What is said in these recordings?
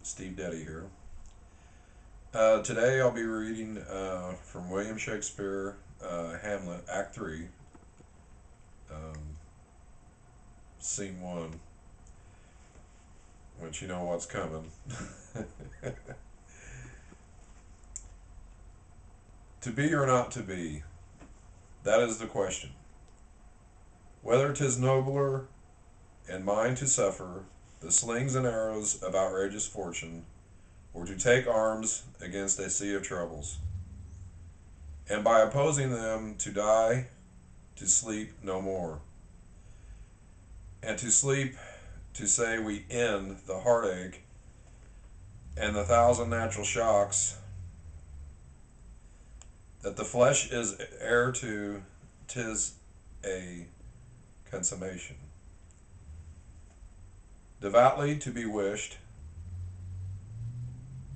Steve Deddy here. Today I'll be reading from William Shakespeare, Hamlet, Act 3, um, Scene 1, which you know what's coming. To be or not to be, that is the question. Whether 'tis nobler in mind to suffer the slings and arrows of outrageous fortune, or to take arms against a sea of troubles, and by opposing them to die, to sleep no more, and to sleep to say we end the heartache and the thousand natural shocks that the flesh is heir to, 'tis a consummation. Devoutly to be wished,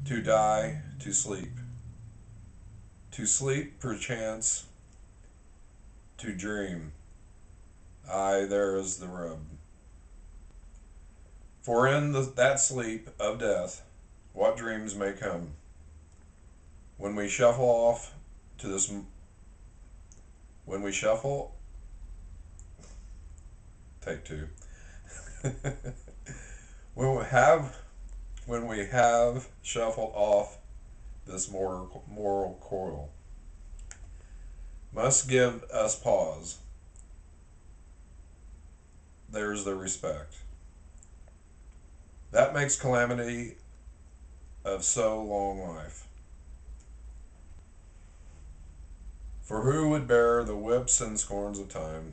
to die, to sleep perchance, to dream. Aye, there is the rub. For in that sleep of death, what dreams may come when we shuffle off to this. When we shuffle, take two. when we have when we have shuffled off this moral coil, must give us pause. There's the respect that makes calamity of so long life. For who would bear the whips and scorns of time,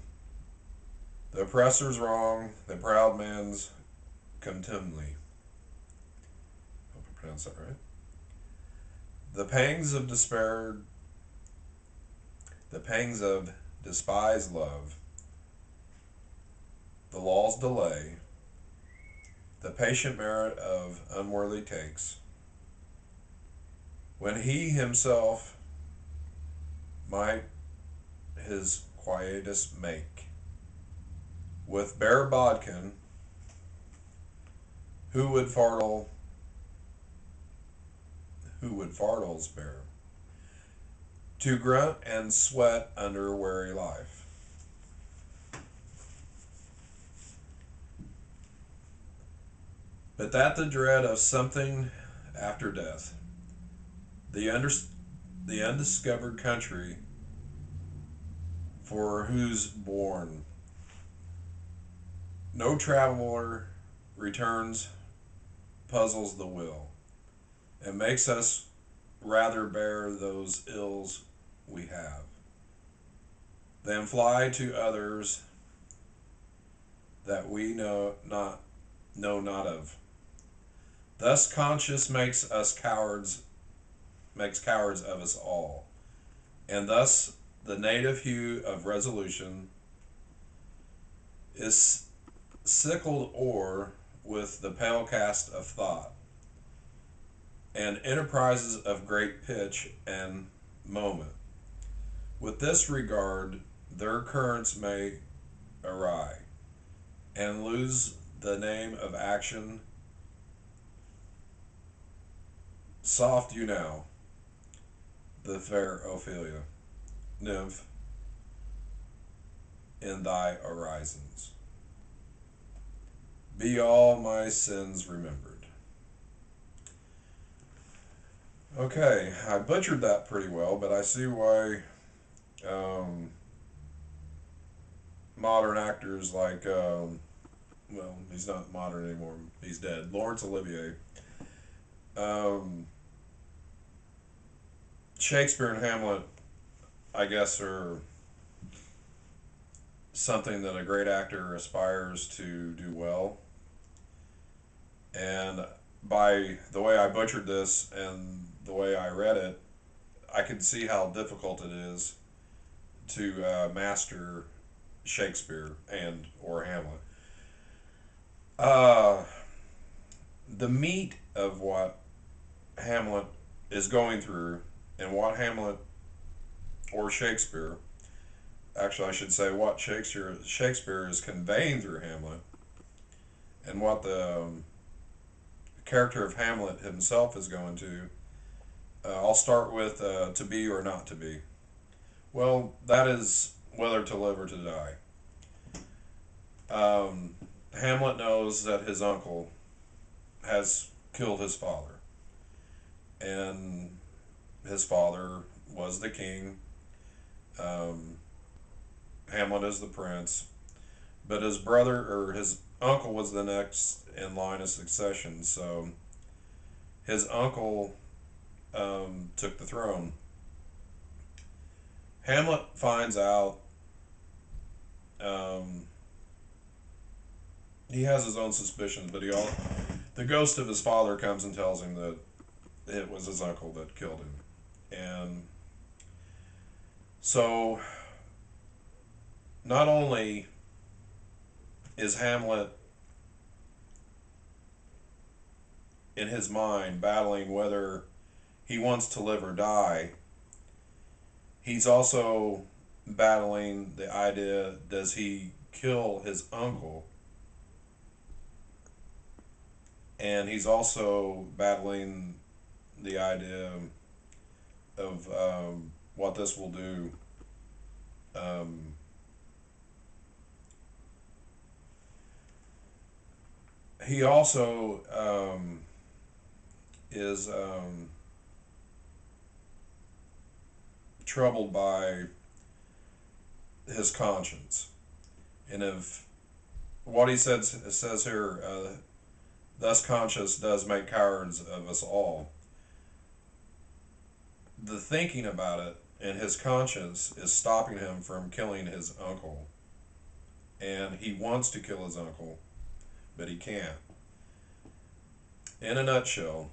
the oppressor's wrong, the proud man's contumely? Hope I pronounced that right. The pangs of despair, the pangs of despised love, the law's delay, the patient merit of unworthy takes, when he himself might his quietus make, with bare bodkin, who would fardel, who would fardels bear, to grunt and sweat under weary life. But that the dread of something after death, the the undiscovered country for whose bourne no traveler returns, puzzles the will, and makes us rather bear those ills we have than fly to others that we know not of. Thus conscience makes cowards of us all, and thus the native hue of resolution is sickled o'er with the pale cast of thought, and enterprises of great pitch and moment. With this regard, their currents may awry, and lose the name of action. Soft you now, the fair Ophelia, nymph, in thy orisons. Be all my sins remembered. Okay, I butchered that pretty well, but I see why um, modern actors like, well, he's not modern anymore, he's dead, Laurence Olivier. Um, Shakespeare and Hamlet, I guess, are something that a great actor aspires to do well. And by the way I butchered this and the way I read it, I can see how difficult it is to master Shakespeare and or Hamlet. Uh, the meat of what Hamlet is going through and what Hamlet or Shakespeare, actually I should say what Shakespeare is conveying through Hamlet, and what the character of Hamlet himself is going to. I'll start with to be or not to be. Well, that is whether to live or to die. Um, Hamlet knows that his uncle has killed his father, and his father was the king. Um, Hamlet is the prince, but his brother or his uncle was the next in line of succession. So his uncle took the throne. Hamlet finds out um, he has his own suspicions, but the ghost of his father comes and tells him that it was his uncle that killed him, and so not only is Hamlet in his mind battling whether he wants to live or die, he's also battling the idea, does he kill his uncle? And he's also battling the idea of what this will do. Um, he also is troubled by his conscience. And if what he says here, thus conscience does make cowards of us all. The thinking about it and his conscience is stopping him from killing his uncle. And he wants to kill his uncle, but he can't. In a nutshell,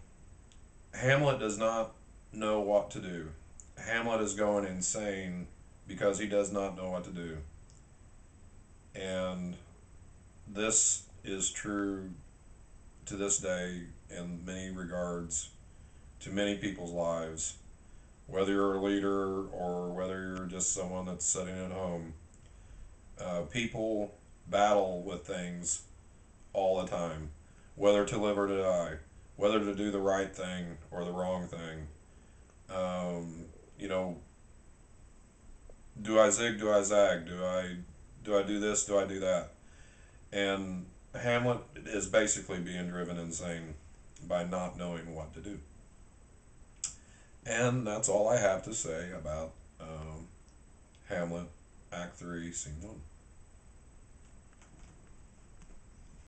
Hamlet does not know what to do. Hamlet is going insane because he does not know what to do. And this is true to this day in many regards to many people's lives. Whether you're a leader or whether you're just someone that's sitting at home, people battle with things all the time. Whether to live or to die, whether to do the right thing or the wrong thing. Um, you know, do I zig? Do I zag? Do I do this? Do I do that? And Hamlet is basically being driven insane by not knowing what to do. And that's all I have to say about Hamlet, Act 3, Scene 1.